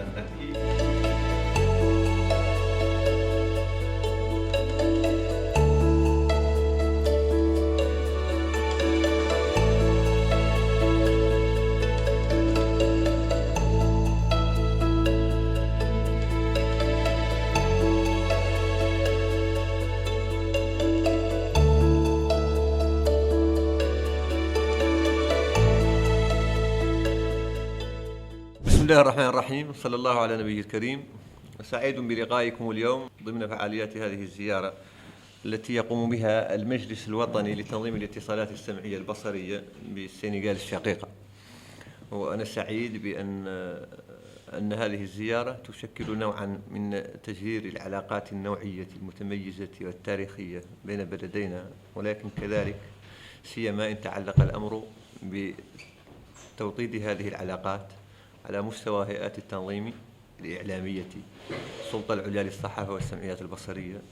نأتي. بسم الله الرحمن الرحيم، صلى الله على نبيه الكريم. سعيد بلقائكم اليوم ضمن فعاليات هذه الزيارة التي يقوم بها المجلس الوطني لتنظيم الاتصالات السمعية البصرية بالسنغال الشقيقة. وأنا سعيد بأن هذه الزيارة تشكل نوعا من تجرير العلاقات النوعية المتميزة والتاريخية بين بلدينا، ولكن كذلك سيما إن تعلق الأمر بتوطيد هذه العلاقات على مستوى هيئات التنظيم الإعلامية، السلطة العليا للصحافة والسمعيات البصرية،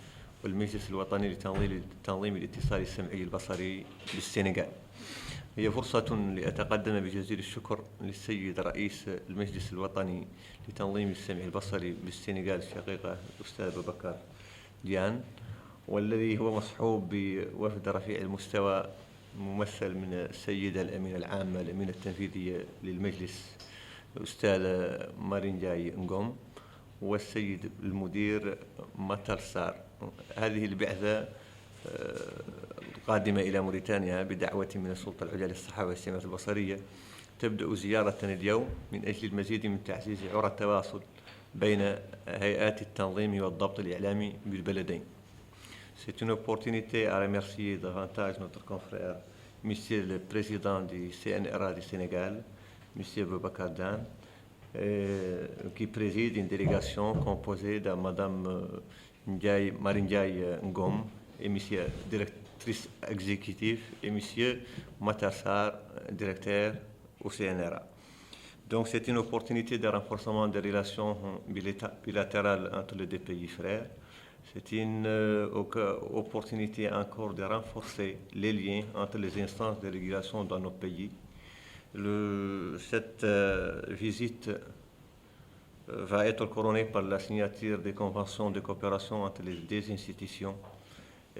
والمجلس الوطني لتنظيم الاتصال السمعي البصري بالسنغال. هي فرصة لأتقدم بجزيل الشكر للسيد رئيس المجلس الوطني لتنظيم السمع البصري بالسنغال الشقيقة الأستاذ بوبكار ديان، والذي هو مصحوب بوفد رفيع المستوى ممثل من السيدة الأمينة العامة الأمينة التنفيذية للمجلس الأستاذ مارينجاي نغوم، والسيد المدير ماترسار. هذه البعثة قادمة إلى موريتانيا بدعوة من السلطة العليا للصحافة والسمعيات البصرية، تبدأ زيارة اليوم من أجل المزيد من تعزيز عرى التواصل بين هيئات التنظيم والضبط الإعلامي بالبلدين. C'est une opportunité à remercier davantage notre confrère, Monsieur le Président du CNRA du Sénégal, Monsieur Boubacar Dan, qui préside une délégation composée de Madame Marindiaye Ngom et Monsieur directrice exécutive et Monsieur Matassar, directeur au CNRA. Donc c'est une opportunité de renforcement des relations bilatérales entre les deux pays frères. C'est une opportunité encore de renforcer les liens entre les instances de régulation dans nos pays. Cette visite va être couronnée par la signature des conventions de coopération entre les deux institutions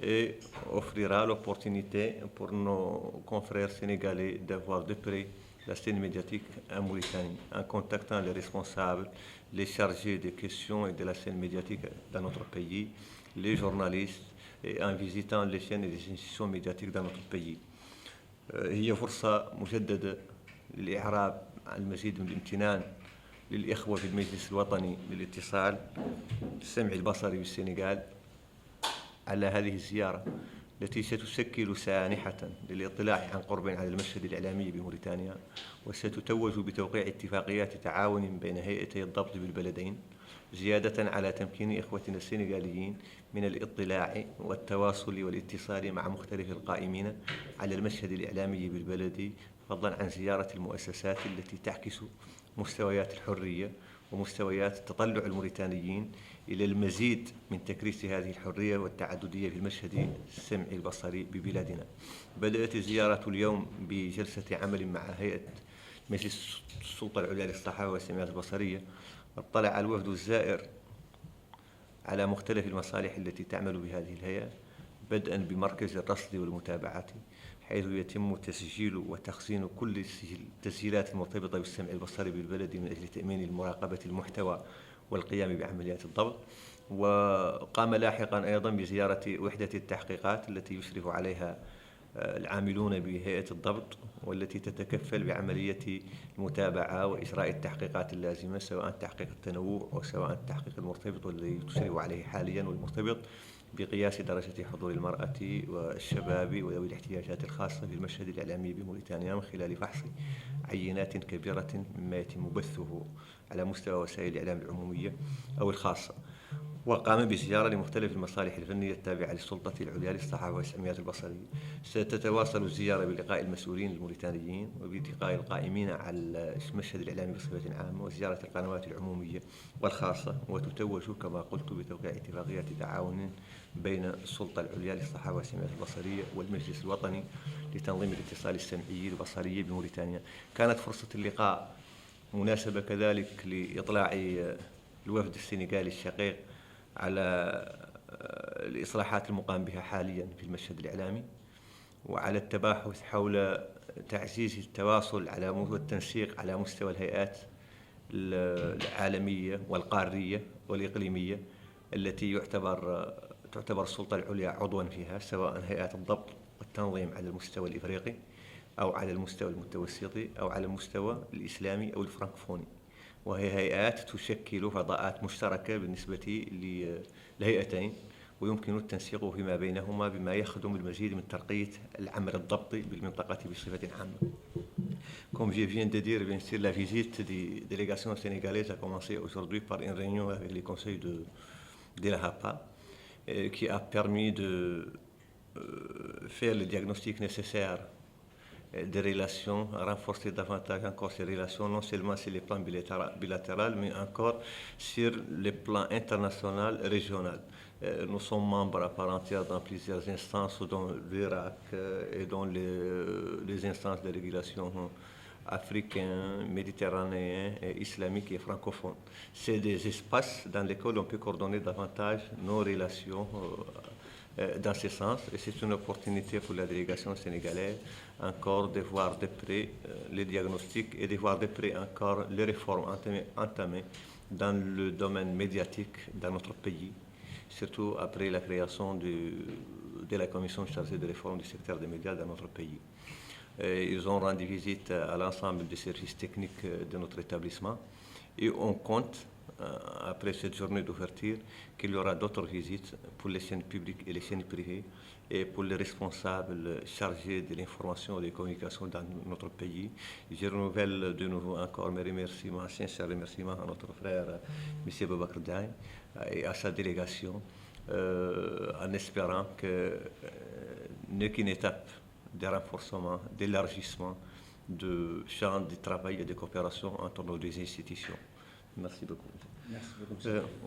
et offrira l'opportunité pour nos confrères sénégalais d'avoir de près la scène médiatique en Mauritanie, en contactant les responsables, les chargés des questions et de la scène médiatique dans notre pays, les journalistes, et en visitant les chaînes et les institutions médiatiques dans notre pays. هي فرصة مجددة للإعراب عن المزيد من الامتنان للإخوة في المجلس الوطني للاتصال السمعي البصري بالسنغال على هذه الزيارة التي ستشكل سانحة للاطلاع عن قرب على المشهد الإعلامي بموريتانيا، وستتوج بتوقيع اتفاقيات تعاون بين هيئتي الضبط بالبلدين، زيادة على تمكين إخوتنا السنغاليين من الاطلاع والتواصل والاتصال مع مختلف القائمين على المشهد الإعلامي بالبلد، فضلا عن زيارة المؤسسات التي تعكس مستويات الحرية ومستويات التطلع الموريتانيين إلى المزيد من تكريس هذه الحرية والتعددية في المشهد السمعي البصري ببلادنا. بدأت الزيارة اليوم بجلسة عمل مع هيئة مجلس السلطة العليا للصحافة والسمعيات البصرية. اطلع الوفد الزائر على مختلف المصالح التي تعمل بهذه الهيئة، بدءا بمركز الرصد والمتابعة، حيث يتم تسجيل وتخزين كل التسجيلات المرتبطة بالسمع البصري بالبلد من أجل تأمين مراقبة المحتوى والقيام بعمليات الضبط. وقام لاحقا أيضا بزيارة وحدة التحقيقات التي يشرف عليها العاملون بهيئة الضبط، والتي تتكفل بعملية المتابعة وإجراء التحقيقات اللازمة، سواء تحقيق التنوع أو سواء التحقيق المرتبط والذي تشرف عليه حاليا، والمرتبط بقياس درجة حضور المرأة والشباب وذوي الاحتياجات الخاصة في المشهد الإعلامي بموريتانيا من خلال فحص عينات كبيرة مما يتم بثه على مستوى وسائل الإعلام العمومية أو الخاصة. وقام بزيارة لمختلف المصالح الفنية التابعة للسلطة العليا للصحافة والسمعيات البصرية. ستتواصل الزيارة بلقاء المسؤولين الموريتانيين وبلقاء القائمين على المشهد الإعلامي بصفة عامة وزيارة القنوات العمومية والخاصة، وتتوج كما قلت بتوقيع اتفاقية تعاون بين السلطة العليا للصحافة والسمعيات البصرية والمجلس الوطني لتنظيم الاتصال السمعي البصري بموريتانيا. كانت فرصة اللقاء مناسبة كذلك لإطلاع الوفد السنغالي الشقيق على الإصلاحات المقام بها حاليا في المشهد الإعلامي، وعلى التباحث حول تعزيز التواصل والتنسيق على مستوى الهيئات العالمية والقارية والإقليمية التي تعتبر السلطة العليا عضوا فيها، سواء هيئات الضبط والتنظيم على المستوى الإفريقي أو على المستوى المتوسطي أو على المستوى الإسلامي أو الفرنكفوني، وهي هيئات تشكل فضاءات مشتركة بالنسبة للهيئتين، ويمكن التنسيق فيما بينهما بما يخدم المزيد من ترقية العمل الضبطي بالمنطقة بصفة عامة. Comme je viens de dire, bien sûr, la visite des délégations sénégalaises a commencé aujourd'hui par une réunion avec les conseils de la HAPA, qui a permis de faire le diagnostic nécessaire des relations, renforcer davantage encore ces relations, non seulement sur les plans bilatéraux, mais encore sur les plans international, régional. Nous sommes membres à part entière dans plusieurs instances, dont l'Irak et dans les instances de régulation africains, méditerranéens, islamiques et francophones. C'est des espaces dans lesquels on peut coordonner davantage nos relations dans ce sens, et c'est une opportunité pour la délégation sénégalaise encore de voir de près les diagnostics et de voir de près encore les réformes entamées dans le domaine médiatique dans notre pays, surtout après la création de la commission chargée de réforme du secteur des médias dans notre pays. Ils ont rendu visite à l'ensemble des services techniques de notre établissement, et on compte, après cette journée d'ouverture, qu'il y aura d'autres visites pour les chaînes publiques et les chaînes privées et pour les responsables chargés de l'information et des communications dans notre pays. Je renouvelle de nouveau encore mes remerciements, sincères remerciements à notre frère M. Boubacar Diagne et à sa délégation, en espérant que n'est qu'une étape de renforcement, d'élargissement de champ de travail et de coopération entre nos deux institutions. Merci beaucoup.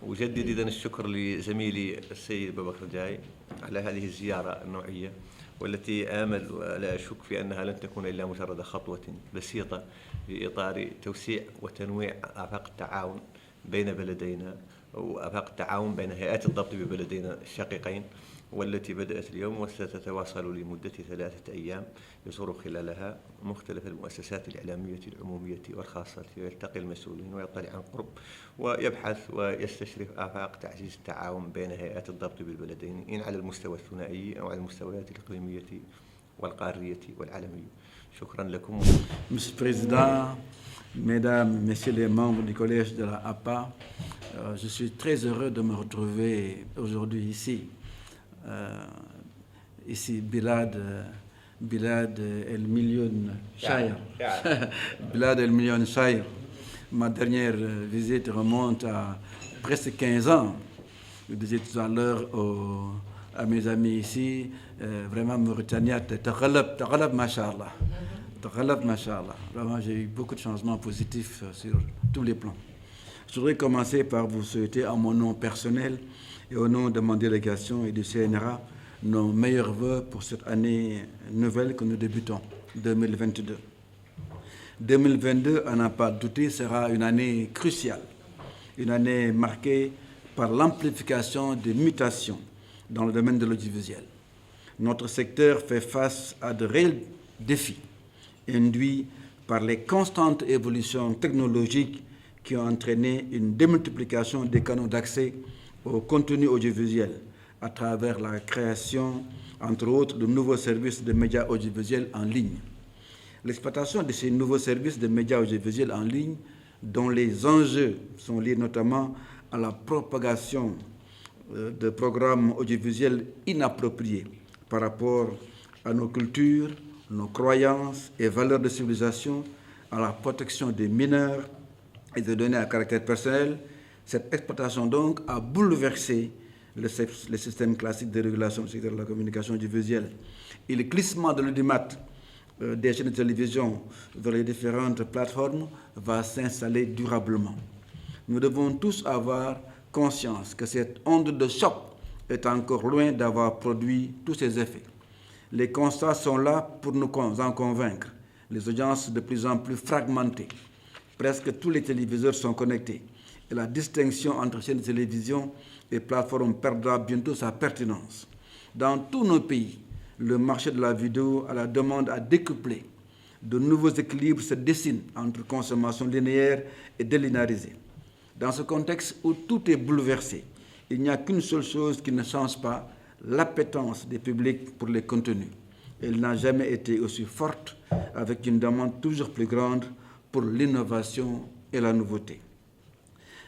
أجدد الشكر لزميلي السيد بوبكر جاي على هذه الزيارة النوعية، والتي آمل ولا أشك في أنها لن تكون إلا مجرد خطوة بسيطة في إطار توسيع وتنويع آفاق التعاون بين بلدينا وآفاق التعاون بين هيئات الضبط ببلدينا الشقيقين، والتي بدأت اليوم وستتواصل لمدة 3 أيام يزور خلالها مختلف المؤسسات الإعلامية العمومية والخاصة، ويلتقي المسؤولين ويطلع عن قرب ويبحث ويستشرف آفاق تعزيز التعاون بين هيئات الضبط بالبلدين، إن على المستوى الثنائي أو على المستويات الإقليمية والقارية والعالمية. شكرا لكم. Monsieur le Président, Mesdames, Messieurs les membres du Collège de la APA, je suis très heureux de me retrouver aujourd'hui ici. Ici, Bilad El Million Shire. Bilad El Million Shire. Ma dernière visite remonte à presque 15 ans. Je disais tout à l'heure à mes amis ici, vraiment Mauritania, taghalab, mashallah. Taghalab, mashallah. Vraiment, j'ai eu beaucoup de changements positifs sur tous les plans. Je voudrais commencer par vous souhaiter, en mon nom personnel et au nom de mon délégation et du CNRA, nos meilleurs vœux pour cette année nouvelle que nous débutons, 2022. 2022, à n'en pas douter, sera une année cruciale, une année marquée par l'amplification des mutations dans le domaine de l'audiovisuel. Notre secteur fait face à de réels défis induits par les constantes évolutions technologiques qui ont entraîné une démultiplication des canaux d'accès au contenu audiovisuel à travers la création, entre autres, de nouveaux services de médias audiovisuels en ligne. L'exploitation de ces nouveaux services de médias audiovisuels en ligne, dont les enjeux sont liés notamment à la propagation de programmes audiovisuels inappropriés par rapport à nos cultures, nos croyances et valeurs de civilisation, à la protection des mineurs et des données à caractère personnel. Cette exploitation donc a bouleversé le système classique de régulation du secteur de la communication audiovisuelle. Et le glissement de l'audimat des chaînes de télévision vers les différentes plateformes va s'installer durablement. Nous devons tous avoir conscience que cette onde de choc est encore loin d'avoir produit tous ses effets. Les constats sont là pour nous en convaincre. Les audiences de plus en plus fragmentées, Presque tous les téléviseurs sont connectés. Et la distinction entre chaînes de télévision et plateformes perdra bientôt sa pertinence. Dans tous nos pays, le marché de la vidéo à la demande a décuplé. De nouveaux équilibres se dessinent entre consommation linéaire et délinéarisée. Dans ce contexte où tout est bouleversé, il n'y a qu'une seule chose qui ne change pas, l'appétence des publics pour les contenus. Elle n'a jamais été aussi forte, avec une demande toujours plus grande pour l'innovation et la nouveauté.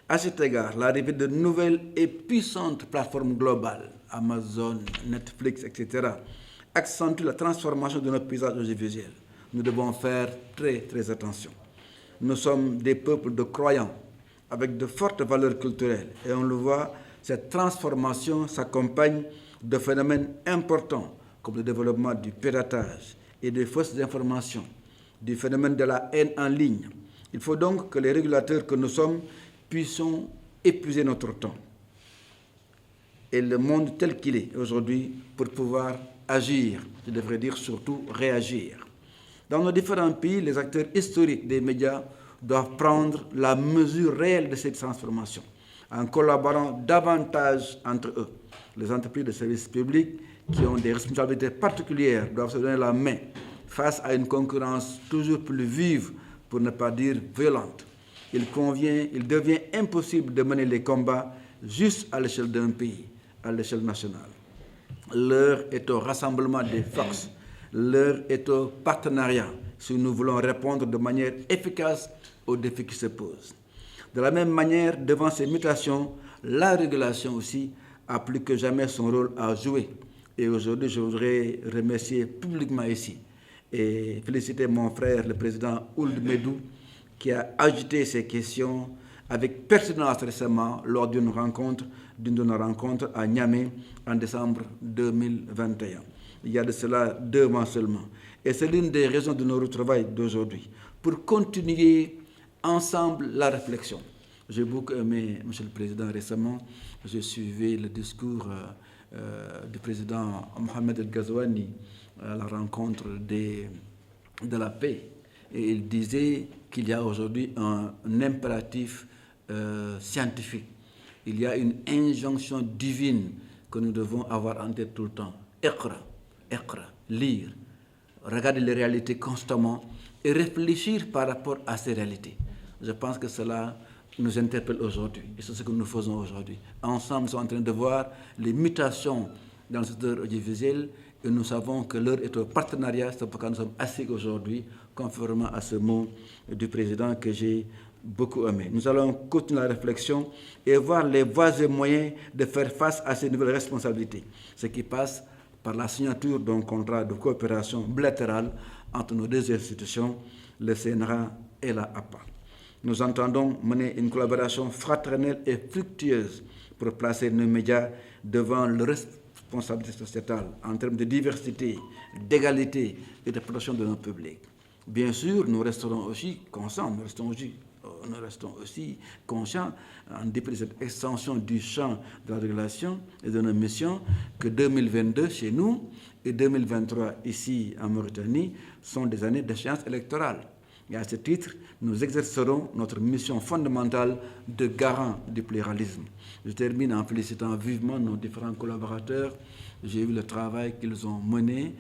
À cet égard, l'arrivée de nouvelles et puissantes plateformes globales, Amazon, Netflix, etc., accentue la transformation de notre paysage audiovisuel. Nous devons faire très attention. Nous sommes des peuples de croyants, avec de fortes valeurs culturelles, et on le voit, cette transformation s'accompagne de phénomènes importants comme le développement du piratage et des fausses informations, du phénomène de la haine en ligne. Il faut donc que les régulateurs que nous sommes puissions épuiser notre temps et le monde tel qu'il est aujourd'hui pour pouvoir agir, je devrais dire surtout réagir. Dans nos différents pays, les acteurs historiques des médias doivent prendre la mesure réelle de cette transformation en collaborant davantage entre eux. Les entreprises de services publics qui ont des responsabilités particulières doivent se donner la main face à une concurrence toujours plus vive, pour ne pas dire violente. Il devient impossible de mener les combats juste à l'échelle d'un pays, à l'échelle nationale. L'heure est au rassemblement des forces, l'heure est au partenariat si nous voulons répondre de manière efficace aux défis qui se posent. De la même manière, devant ces mutations, la régulation aussi a plus que jamais son rôle à jouer. Et aujourd'hui, je voudrais remercier publiquement ici et féliciter mon frère, le président Ould Mejdou, qui a agité ces questions avec pertinence récemment lors d'une de nos rencontres à Niamey en décembre 2021. Il y a de cela 2 mois seulement. Et c'est l'une des raisons de nos retrouvailles d'aujourd'hui, pour continuer ensemble la réflexion. J'ai beaucoup aimé, Monsieur le Président, récemment, j'ai suivi le discours du président Mohamed El Ghazouani à la rencontre de la paix. Et il disait qu'il y a aujourd'hui un impératif scientifique. Il y a une injonction divine que nous devons avoir en tête tout le temps. Iqra, lire, regarder les réalités constamment et réfléchir par rapport à ces réalités. Je pense que cela nous interpelle aujourd'hui et c'est ce que nous faisons aujourd'hui. Ensemble, nous sommes en train de voir les mutations dans le secteur audiovisuel et nous savons que l'heure est au partenariat. C'est pourquoi nous sommes assis aujourd'hui, conformément à ce mot du président que j'ai beaucoup aimé. Nous allons continuer la réflexion et voir les voies et moyens de faire face à ces nouvelles responsabilités, ce qui passe par la signature d'un contrat de coopération bilatérale entre nos 2 institutions, le CNRA et la APA. Nous entendons mener une collaboration fraternelle et fructueuse pour placer nos médias devant le responsabilité sociétale en termes de diversité, d'égalité et de protection de nos publics. Bien sûr, nous resterons aussi conscients, nous restons aussi conscients, en dépit de cette extension du champ de la régulation et de nos missions, que 2022 chez nous et 2023 ici en Mauritanie sont des années d'échéance électorale. Et à ce titre, nous exercerons notre mission fondamentale de garant du pluralisme. Je termine en félicitant vivement nos différents collaborateurs. J'ai vu le travail qu'ils ont mené.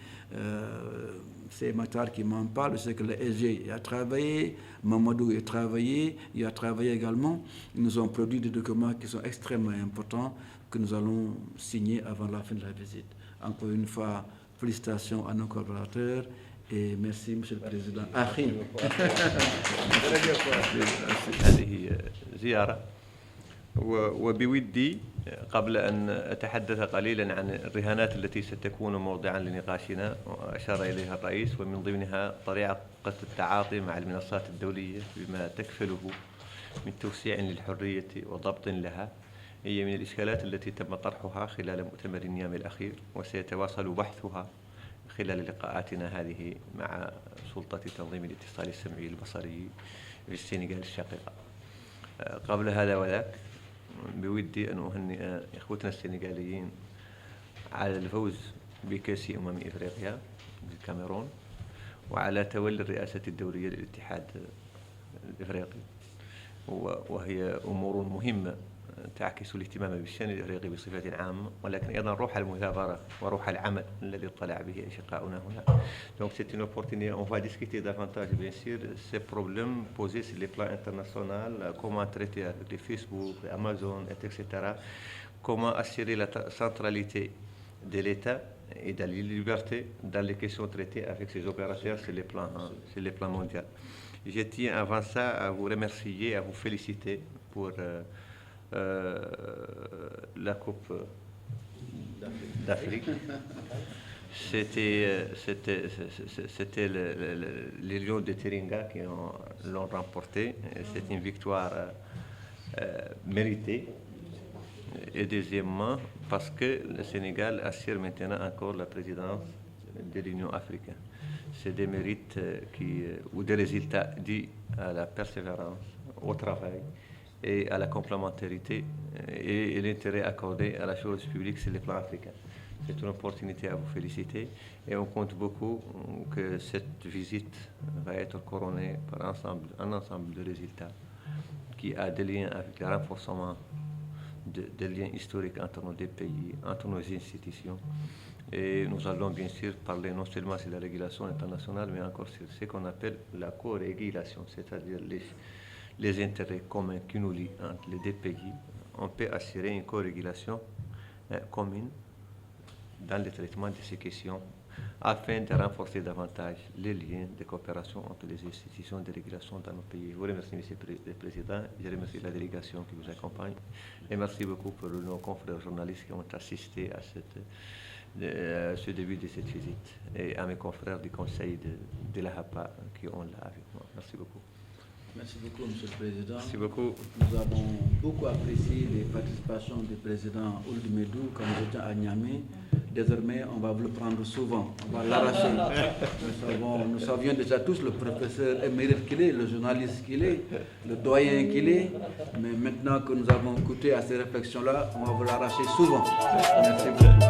C'est Matar qui m'en parle. Je sais que le SG a travaillé, Mamadou a travaillé, il a travaillé également. Ils nous ont produit des documents qui sont extrêmement importants que nous allons signer avant la fin de la visite. Encore une fois, félicitations à nos collaborateurs. Et merci, Monsieur le Président. هذه زيارة وبودي قبل أن أتحدث قليلا عن الرهانات التي ستكون موضعا لنقاشنا وأشار إليها الرئيس ومن ضمنها طريقة التعاطي مع المنصات الدولية بما تكفله من توسيع للحرية وضبط لها. هي من الإشكالات التي تم طرحها خلال مؤتمر نيامي الأخير وسيتواصل بحثها خلال لقاءاتنا هذه مع سلطة تنظيم الاتصال السمعي البصري في السنغال الشقيقة. قبل هذا وذاك بودي أن أهنئ إخوتنا السنغاليين على الفوز بكأس إفريقيا بالكاميرون وعلى تولي الرئاسة الدورية للاتحاد الإفريقي، وهي أمور مهمة تعكس الاهتمام بالشأن الإفريقي بصفة عامة، ولكن أيضا روح المثابرة وروح العمل الذي اطلع به أشقاؤنا هنا. Donc c'est une opportunité, on va discuter davantage bien sûr ces problèmes posés sur les plans internationaux, comment traiter avec les Facebook, les Amazon, etc. Comment assurer la centralité de l'État et de la liberté dans les questions traitées avec ces opérateurs sur les plans mondiaux. Je tiens avant ça à vous remercier, à vous féliciter pour la Coupe d'Afrique. C'était les Lions de Teranga qui l'ont remporté. C'est une victoire méritée. Et deuxièmement, parce que le Sénégal assure maintenant encore la présidence de l'Union africaine. C'est des mérites ou des résultats dus à la persévérance, au travail et à la complémentarité et l'intérêt accordé à la chose publique sur le plan africain. C'est une opportunité à vous féliciter et on compte beaucoup que cette visite va être couronnée par un ensemble de résultats qui a des liens avec le renforcement des liens historiques entre nos deux pays, entre nos institutions. Et nous allons bien sûr parler non seulement sur la régulation internationale, mais encore sur ce qu'on appelle la co-régulation, c'est-à-dire les intérêts communs qui nous lient entre les deux pays. On peut assurer une co-régulation commune dans le traitement de ces questions afin de renforcer davantage les liens de coopération entre les institutions de régulation dans nos pays. Je vous remercie, M. le Président, je remercie la délégation qui vous accompagne et merci beaucoup pour nos confrères journalistes qui ont assisté à ce début de cette visite et à mes confrères du Conseil de la HAPA qui ont là avec moi. Merci beaucoup. Merci beaucoup, Monsieur le Président. Merci beaucoup. Nous avons beaucoup apprécié les participations du président Ould Mejdou quand nous étions à Niamey. Désormais, on va vous le prendre souvent, on va l'arracher. Nous savions déjà tous le professeur émérite qu'il est, le journaliste qu'il est, le doyen qu'il est, mais maintenant que nous avons écouté à ces réflexions-là, on va vous l'arracher souvent. Merci beaucoup.